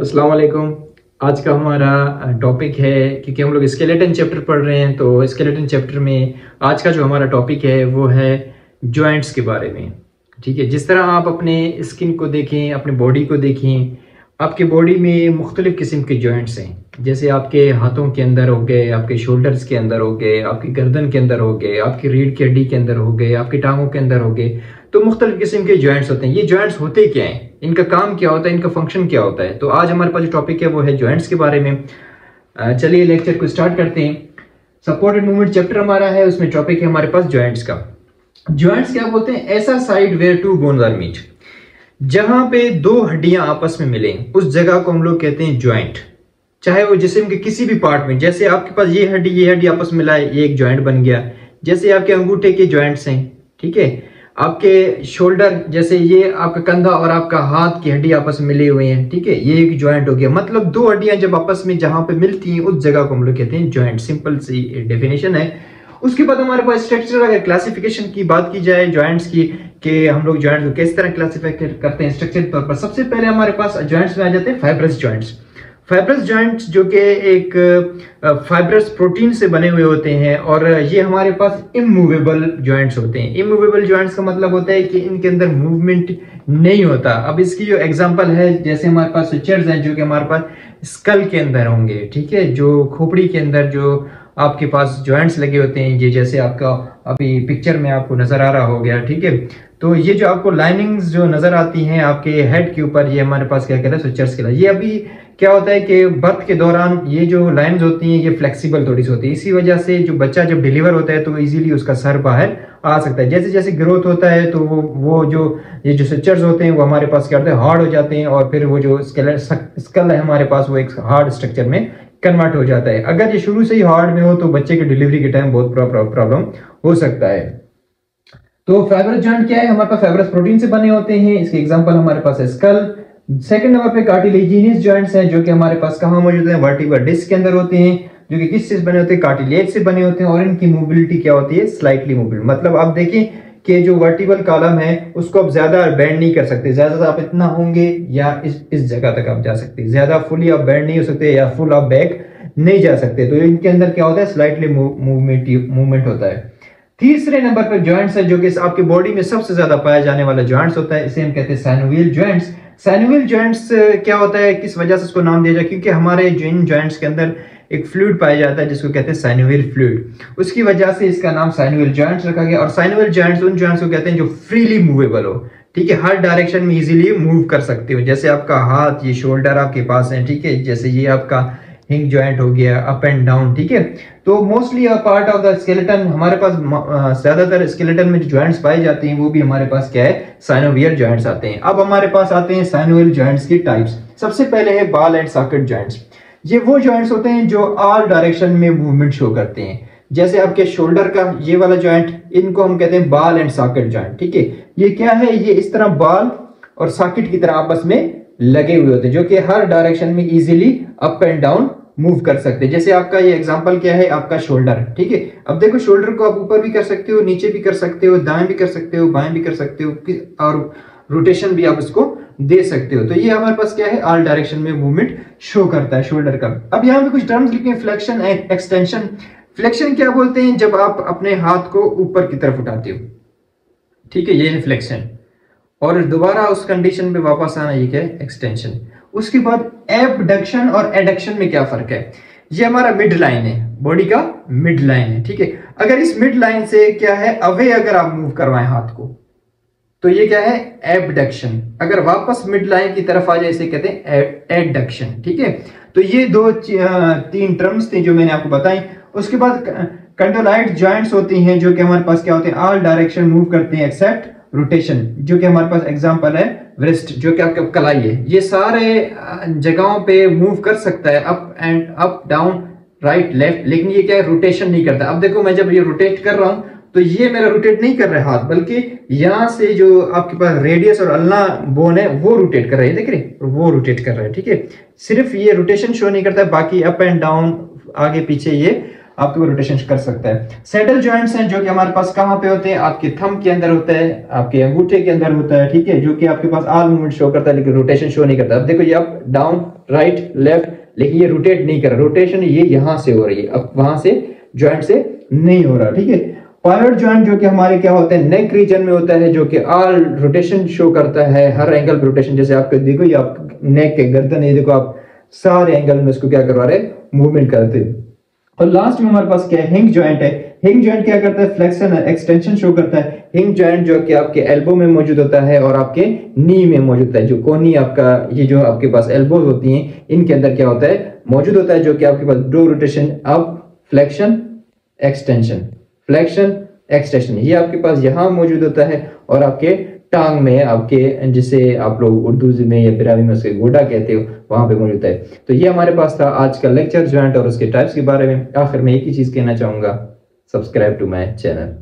अस्सलाम वालेकुम। आज का हमारा टॉपिक है, क्योंकि हम लोग स्केलेटन चैप्टर पढ़ रहे हैं, तो स्केलेटन चैप्टर में आज का जो हमारा टॉपिक है वो है जॉइंट्स के बारे में। ठीक है, जिस तरह आप अपने स्किन को देखें, अपने बॉडी को देखें, आपके बॉडी में मुख्तलिफ किस्म के जॉइंट्स हैं। जैसे आपके हाथों के अंदर हो गए, आपके शोल्डर्स के अंदर हो गए, आपकी गर्दन के अंदर हो गए, आपकी रीढ़ की हड्डी के अंदर हो गए, आपकी टांगों के अंदर हो गए। तो मुख्तलिफ किस्म के जॉइंट्स होते हैं। ये जॉइंट्स होते क्या हैं, इनका काम क्या होता है, इनका फंक्शन क्या होता है। तो आज हमारे पास जो टॉपिक है वो है जॉइंट्स के बारे में। चलिए लेक्चर को स्टार्ट करते हैं। सपोर्टेड मूवमेंट चैप्टर हमारा है, उसमें टॉपिक है हमारे पास जॉइंट्स का। जॉइंट्स क्या बोलते हैं? ऐसा side where two bones are meet, जहां पे दो हड्डियां आपस में मिलें, उस जगह को हम लोग कहते हैं जॉइंट। चाहे वो जिस्म के किसी भी पार्ट में, जैसे आपके पास ये हड्डी आपस में मिला है, ये एक जॉइंट बन गया। जैसे आपके अंगूठे के जॉइंट्स हैं, ठीक है, आपके शोल्डर, जैसे ये आपका कंधा और आपका हाथ की हड्डी आपस में मिली हुई है, ठीक है, ये एक जॉइंट हो गया। मतलब दो हड्डियां जब आपस में जहां पे मिलती हैं, उस जगह को हम लोग कहते हैं जॉइंट। सिंपल सी डेफिनेशन है। उसके बाद हमारे पास स्ट्रक्चर, अगर क्लासिफिकेशन की बात की जाए जॉइंट्स की, कि हम लोग जॉइंट्स को किस तरह क्लासिफाई करते हैं स्ट्रक्चर तौर पर, सबसे पहले हमारे पास जॉइंट्स में आ जाते हैं फाइब्रस जॉइंट्स। फाइब्रस जॉइंट्स जो कि एक फाइब्रस प्रोटीन से बने हुए होते हैं, और ये हमारे पास इमूवेबल जॉइंट्स होते हैं। इमूवेबल जॉइंट्स का मतलब होता है कि इनके अंदर मूवमेंट नहीं होता। अब इसकी जो एग्जांपल है, जैसे हमारे पास सुचर्स हैं जो कि हमारे पास स्कल के अंदर होंगे, ठीक है, जो खोपड़ी के अंदर जो आपके पास जॉइंट्स लगे होते हैं, ये जैसे आपका अभी पिक्चर में आपको नजर आ रहा हो गया, ठीक है। तो ये जो आपको लाइनिंग्स जो नजर आती हैं आपके हेड के ऊपर, ये हमारे पास क्या कहते हैं, सुचर्स के लिए। ये अभी क्या होता है कि बर्थ के दौरान ये जो लाइंस होती हैं ये फ्लेक्सिबल थोड़ी सी होती है। इसी वजह से जो बच्चा जब डिलीवर होता है तो इजीली उसका सर बाहर आ सकता है। जैसे जैसे ग्रोथ होता है तो वो जो ये जो स्ट्रक्चर्स होते हैं वो हमारे पास क्या होते हैं, हार्ड हो जाते हैं, और फिर वो जो स्कल है हमारे पास वो एक हार्ड स्ट्रक्चर में कन्वर्ट हो जाता है। अगर ये शुरू से ही हार्ड में हो तो बच्चे के डिलीवरी के टाइम बहुत प्रॉब्लम हो सकता है। तो फाइब्रस जॉइंट क्या है? हमारे पास फाइब्रस प्रोटीन से बने होते हैं। इसके एग्जांपल हमारे पास है स्कल। सेकंड नंबर पे कार्टिलेजिनस जॉइंट्स हैं, जो कि हमारे पास कहां मौजूद हैं, वर्टिब्रल डिस्क के अंदर होते हैं, जो कि किस से बने होते हैं, कार्टिलेज से बने होते हैं, और इनकी मोबिलिटी क्या होती है, स्लाइटली मोबिल। मतलब आप देखें कि जो वर्टिब्रल कॉलम है उसको आप ज्यादा बेंड नहीं कर सकते, ज्यादा आप इतना होंगे या इस जगह तक आप जा सकते, ज्यादा फुली आप बेंड नहीं हो सकते या फुल आप बैक नहीं जा सकते। तो इनके अंदर क्या होता है, स्लाइटली मूवमेंट होता है। तीसरे नंबर पर जॉइंट्स है, जो कि आपकी बॉडी में सबसे ज्यादा पाया जाने वाला जॉइंट्स होता है, इसे हम कहते हैं साइनोवियल जॉइंट्स। साइनोवियल जॉइंट्स क्या होता है, किस वजह से इसको नाम दिया जाए, क्योंकि हमारे जिन जॉइंट्स के अंदर एक फ्लूइड पाया जाता है जिसको कहते हैं साइनोवियल फ्लूइड, उसकी वजह से इसका नाम साइनोवियल जॉइंट्स रखा गया। और साइनोवियल जॉइंट्स उन जॉइंट्स को कहते हैं जो फ्रीली मूवेबल हो, ठीक है, हर डायरेक्शन में इजीली मूव कर सकते हो। जैसे आपका हाथ, ये शोल्डर आपके पास है, ठीक है, जैसे ये आपका हिंग जॉइंट हो गया, अप एंड डाउन, ठीक है। तो mostly a part of the skeleton, हमारे पास ज्यादातर स्केलेटन में जो जॉइंट्स पाए जाते हैं वो भी हमारे पास क्या है, साइनोवियल जॉइंट्स आते हैं। अब हमारे पास आते हैं साइनोवियल जॉइंट्स की टाइप्स। सबसे पहले है बॉल एंड सॉकेट जॉइंट्स। ये वो जॉइंट्स होते हैं जो ऑल डायरेक्शन में मूवमेंट शो करते हैं। जैसे आपके शोल्डर का ये वाला जॉइंट, इनको हम कहते हैं बॉल एंड सॉकेट जॉइंट, ठीक है। ये क्या है, ये इस तरह बॉल और सॉकेट की तरह आपस में लगे हुए होते हैं, जो कि हर डायरेक्शन में easily up and down move कर सकते हैं। जैसे आपका ये एग्जांपल क्या है, आपका शोल्डर, ठीक है। अब देखो शोल्डर को आप ऊपर भी कर सकते हो, नीचे भी कर सकते हो, दाएं भी कर सकते हो, बाएं भी कर सकते हो, और रोटेशन भी आप इसको दे सकते हो। तो ये हमारे पास क्या है, ऑल डायरेक्शन में मूवमेंट शो करता है शोल्डर का। अब यहाँ पे कुछ टर्म्स लिखे हैं, फ्लेक्शन एंड एक्सटेंशन। फ्लेक्शन क्या बोलते हैं, जब आप अपने हाथ को ऊपर की तरफ उठाते हो, ठीक है, ये है फ्लेक्शन, और दोबारा उस कंडीशन पे वापस आना, ये क्या है, एक्सटेंशन। उसके बाद एबडक्शन और एडक्शन में क्या फर्क है, ये हमारा मिड लाइन है, बॉडी का मिड लाइन है, ठीक है। अगर इस मिड लाइन से क्या है, अवे अगर आप मूव करवाएं हाथ को, तो ये क्या है, एबडक्शन। अगर वापस मिड लाइन की तरफ आ जाए, इसे कहते हैं एडक्शन, ठीक है। तो ये तीन टर्म्स थे जो मैंने आपको बताई। उसके बाद कंडोलाइट जॉइंट्स होती हैं, जो कि हमारे पास क्या होते हैं, ऑल डायरेक्शन मूव करते हैं एक्सेप्ट रोटेशन, जो कि हमारे पास एग्जांपल है व्रिस्ट, जो कि आपका कलाई है। ये सारे जगहों पे मूव कर सकता है, अप डाउन राइट लेफ्ट, लेकिन ये क्या है, रोटेशन नहीं करता। अब देखो मैं जब ये रोटेट कर रहा हूं तो ये मेरा रोटेट नहीं कर रहा है हाथ, बल्कि यहां से जो आपके पास रेडियस और अल्ना बोन है वो रोटेट कर रहे हैं, देख रहे, वो रोटेट कर रहा है, ठीक है। सिर्फ ये रोटेशन शो नहीं करता है, बाकी अप एंड डाउन, आगे पीछे, ये आपके रोटेशन कर सकता है। सैडल जॉइंट्स हैं, जो कि हमारे पास कहां पे होते हैं, आपके थंब के अंदर होता है, आपके अंगूठे के अंदर होता है, ठीक है, जो कि आपके पास ऑल मूवमेंट शो करता है लेकिन रोटेशन शो नहीं करता। अब देखो ये अप डाउन राइट लेफ्ट, लेकिन ये रोटेट नहीं कर रहा, रोटेशन ये यहां से हो रही है, अब वहां से जॉइंट से नहीं हो रहा, ठीक है। पायोट जॉइंट जो कि हमारे क्या होते हैं, नेक रीजन में होता है, जो कि ऑल रोटेशन शो करता है, हर एंगल पे रोटेशन। जैसे आपको देखो ये आप नेक के गर्दन, ये देखो आप सारे एंगल में इसको क्या करवा रहे हैं, मूवमेंट करते हैं। और लास्ट में हमारे पास क्या है, हिंज जॉइंट है। हिंज जॉइंट क्या करता है, फ्लेक्शन एक्सटेंशन शो करता है। हिंज जॉइंट जो कि आपके एल्बो में मौजूद होता है और आपके नी में मौजूद होता है, जो कोनी आपका ये जो आपके पास एल्बोज होती हैं इनके अंदर क्या होता है, मौजूद होता है, जो कि आपके पास दो rotation up flexion extension, flexion extension, ये आपके पास यहाँ मौजूद होता है। और आपके टांग में, आपके जिसे आप लोग उर्दू में या बिरावी में उसके गोडा कहते हो, वहां पे मौजूद है। तो ये हमारे पास था आज का लेक्चर जॉइंट और उसके टाइप्स के बारे में। आखिर में एक ही चीज कहना चाहूंगा, सब्सक्राइब टू माय चैनल।